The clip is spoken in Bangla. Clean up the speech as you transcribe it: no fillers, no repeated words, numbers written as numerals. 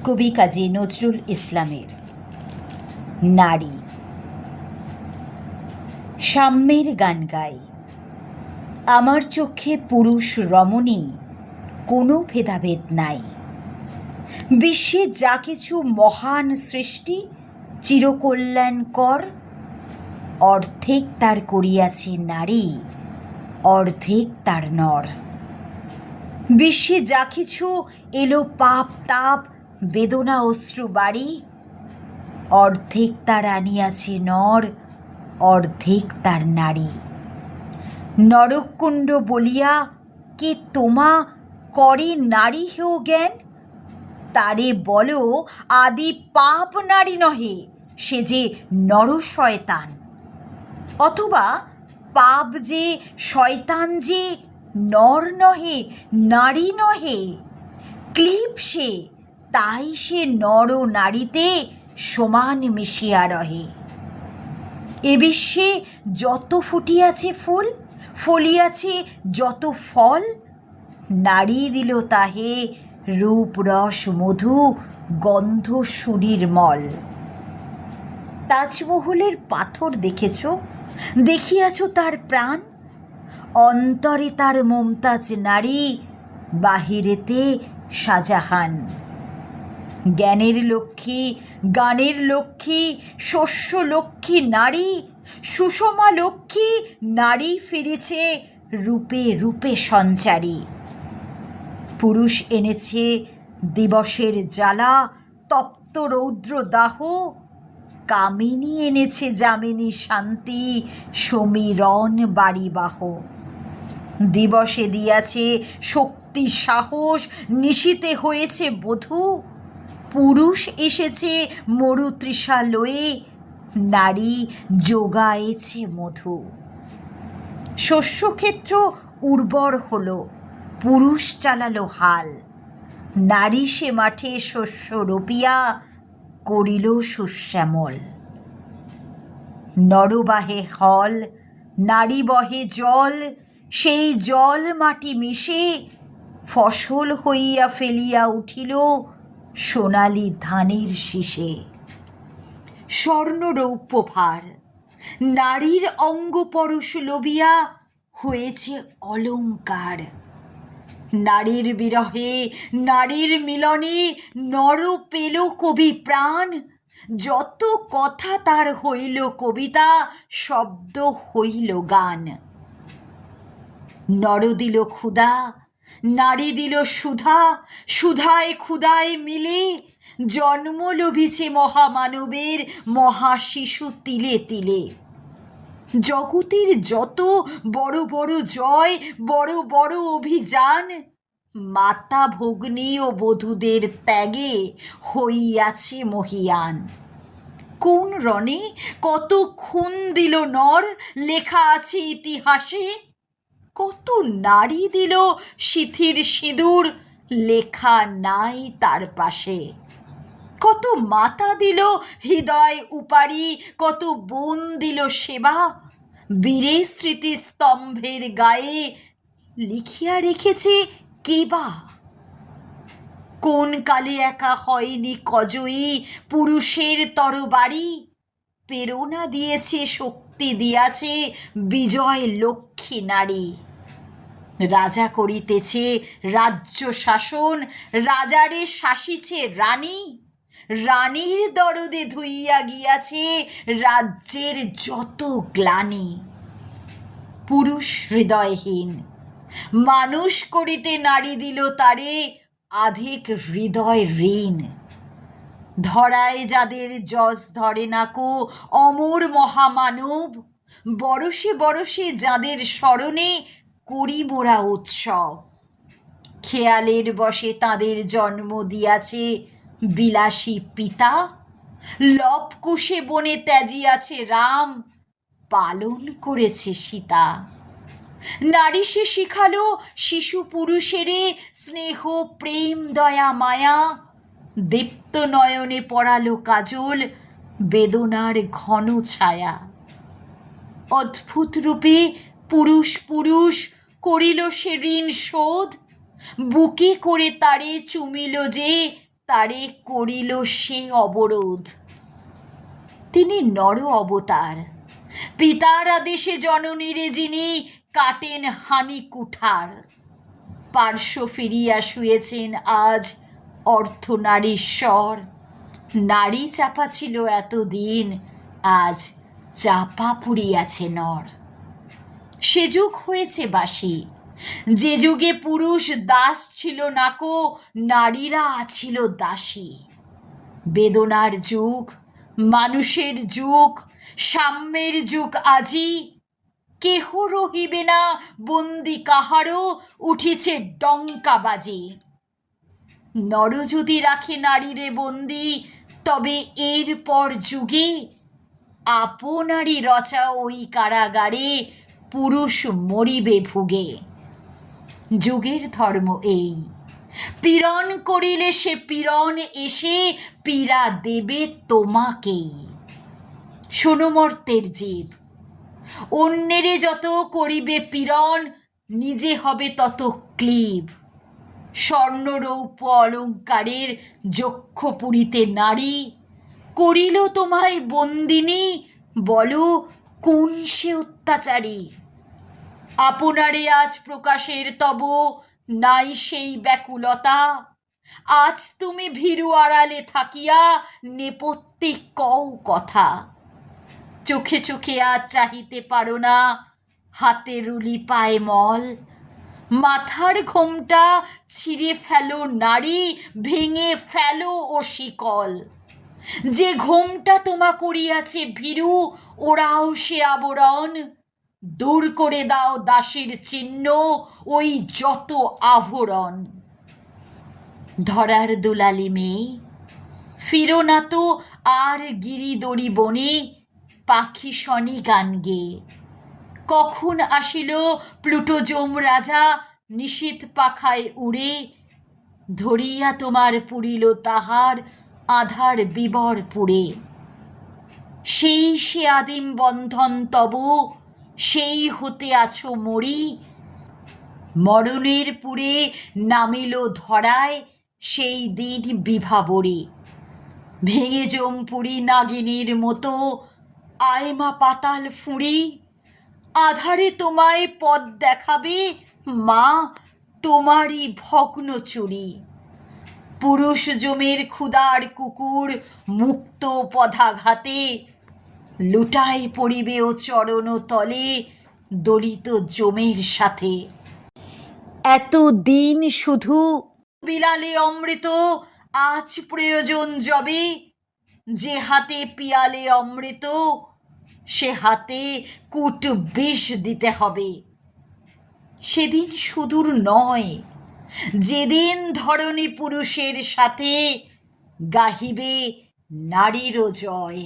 কবি কাজী নজরুল ইসলামের নারী। সাম্যের গান গাই, আমার চোখে পুরুষ রমণী কোনো ভেদাভেদ নাই। বিশ্বে যা কিছু মহান সৃষ্টি চিরকল্যাণকর, অর্ধেক তার করিয়াছে নারী, অর্ধেক তার নর। বিশ্বে যা কিছু এলো পাপ তাপ বেদনা অশ্রু বাড়ি, অর্ধেক তার আনিয়াছে নর, অর্ধেক তার নারী। নরকুণ্ড বলিয়া কে তোমা করে নারী হেও জ্ঞান, তারে বলো আদি পাপ নারী নহে, সে যে নর শয়তান। অথবা পাপ যে শয়তান যে নর নহে নারী নহে, ক্লিপ সে, তাই সে নর ও নারীতে সমান মিশিয়া রহে। এ বিশ্বে যত ফুটিয়াছে ফুল, ফলিয়াছে যত ফল, নারী দিল তাহে রূপ রস মধু গন্ধ সুনির্মল। তাজমহলের পাথর দেখেছ, দেখিয়াছ তার প্রাণ, অন্তরে তার মমতাজ নারী, বাহিরেতে শাহজাহান। জ্ঞানের লক্ষ্মী, গানের লক্ষ্মী, শস্য লক্ষ্মী নারী, সুষমা লক্ষ্মী নারী ফিরেছে রূপে রূপে সঞ্চারী। পুরুষ এনেছে দিবসের জ্বালা তপ্ত রৌদ্র দাহ, কামিনী এনেছে যামিনী শান্তি সমীরণ বাড়িবাহ। দিবসে দিয়াছে শক্তি সাহস, নিশীতে হয়েছে বধূ, পুরুষ এসেছে মরুতৃষা লয়ে, নারী যোগায়েছে মধু। শস্যক্ষেত্র উর্বর হলো, পুরুষ চালালো হাল, নারী সে মাঠে শস্য রোপিয়া করিল সুশ্যামল। নরবাহে হল, নারী বহে জল, সেই জল মাটি মিশে ফসল হইয়া ফেলিয়া উঠিল সোনালি ধানের শীষে। স্বর্ণ রৌপ্য ভার নারীর অঙ্গ পরশ লোভিয়া হয়েছে অলঙ্কার। নারীর বিরহে নারীর মিলনে নর পেল কবি প্রাণ, যত কথা তার হইল কবিতা, শব্দ হইল গান। নর দিল ক্ষুধা, নারী দিল সুধা, সুধায় ক্ষুধায় মিলে জন্ম লভিছে মহামানবের মহাশিশু তিলে তিলে। জগতের যত বড় বড় জয়, বড় বড় অভিযান, মাতা ভগ্নী ও বধূদের ত্যাগে হইয়াছে মহীয়ান। কোন রণে কত খুন দিল নর, লেখা আছে ইতিহাসে, কত নারী দিল সিথির সিঁদুর, লেখা নাই তার পাশে। কত মাতা দিল হৃদয় উপারি, কত বোন দিল সেবা, বীরের স্মৃতি স্তম্ভের গায়ে লিখিয়া রেখেছে কেবা। কোন কালে একা হয়নি কজয়ী পুরুষের তরবারি, প্রেরণা দিয়েছে শক্তি দিয়াছে বিজয় লক্ষ্মী নারী। রাজা করিতেছে রাজ্য শাসন, রাজারে শাসিছে রানী, রানীর দরদে ধুইয়া গিয়াছে রাজ্যের যত গ্লানি। পুরুষ হৃদয়হীন মানুষ করিতে নারী দিল তারে আধিক হৃদয় ঋণ। ধরায় যাদের যশ ধরে নাকো অমর মহামানব, বরষে বরষে যাদের স্মরণে করি মোরা উৎসব। খেয়ালের বশে তাদের জন্ম দিয়াছে বিলাসী পিতা, লবকুশে বনে ত্যাজিয়াছে রাম, পালন করেছে সীতা। নারী সে শিখালো শিশু পুরুষেরে স্নেহ প্রেম দয়া মায়া, দীপ্ত নয়নে পড়ালো কাজল বেদনার ঘন ছায়া। অদ্ভুত রূপে পুরুষ পুরুষ করিল সে ঋণ শোধ, বুকে করে তারে চুমিল যে তারে করিল সে অবরোধ। তিনি নর অবতার, পিতার আদেশে জননীরে যিনি কাটেন হানি কুঠার। পার্শ্ব ফিরিয়া শুয়েছেন আজ অর্থনারীশ্বর। নারী চাপা ছিল এতদিন, আজ চাপা পুড়িয়াছে নর। সে যুগ হয়েছে বাসি, যে যুগে পুরুষ দাস ছিল নাকো, নারীরা ছিল দাসী। বেদনার যুগ, মানুষের যুগ, সাম্যের যুগ আজি। কেহ রহিবে না বন্দি কাহারও, উঠিছে ডঙ্কা বাজি। নর যদি রাখে নারীরে বন্দি, তবে এরপর যুগে আপনারই রচা ওই কারাগারে পুরুষ মরিবে ভুগে। যুগের ধর্ম এই, পীড়ন করিলে সে পীড়ন এসে পীড়া দেবে তোমাকেই। শোনো মর্তের জীব, অন্যেরে যত করিবে পীড়ন, নিজে হবে তত ক্লীব। স্বর্ণ রৌপ্য অলঙ্কারের যক্ষ পুরীতে নারী করিল তোমায় বন্দিনী, বলো কোন সে অত্যাচারী? আপনারে আজ প্রকাশের তব নাই সেই ব্যাকুলতা, আজ তুমি ভীরু আড়ালে থাকিয়া নেপথ্যে কও কথা। চোখে চোখে আজ চাহিতে পারো না, হাতে রুলি পায়ে মল। মাথার ঘোমটা ছিঁড়ে ফেলো নারী, ভেঙে ফেলো ও শিকল। যে ঘোমটা তোমা করিয়াছে ভীরু, ওরাও সে আবরণ। দূর করে দাও দাসীর চিহ্ন, ওই যত আভরণ। ধরার দুলালি মেয়ে, ফিরো না তো আর গিরিদড়ি বনে, পাখি শনি গান গেয়ে। কখন আসিল প্লুটো যমরাজা, নিশীথ পাখায় উড়ে। ধরিয়া তোমার পুরিল তাহার আধার বিবর পুড়ে। সেই সে আদিম বন্ধন তব, সেই হতে আছো মরি। মরণের পুরে নামিল ধরায় সেই দিন বিভাবরী। ভেঙে জমপুরি নাগিনীর মতো আয়মা পাতাল ফুঁড়ি। আধারে তোমায় পথ দেখাবে মা, তোমারই ভগ্ন চুরি। পুরুষ জমের ক্ষুধার কুকুর মুক্ত পদাঘাতে, লুটাই পড়িবে ও চরণ তলে দলিত জমের সাথে। এতদিন শুধু বিলালে অমৃত, আজ প্রয়োজন যবে। যে হাতে পিয়ালে অমৃত, সে হাতে কূট বিষ দিতে হবে। সেদিন সুদূর নয়, যেদিন ধরণী পুরুষের সাথে গাহিবে নারীরও জয়।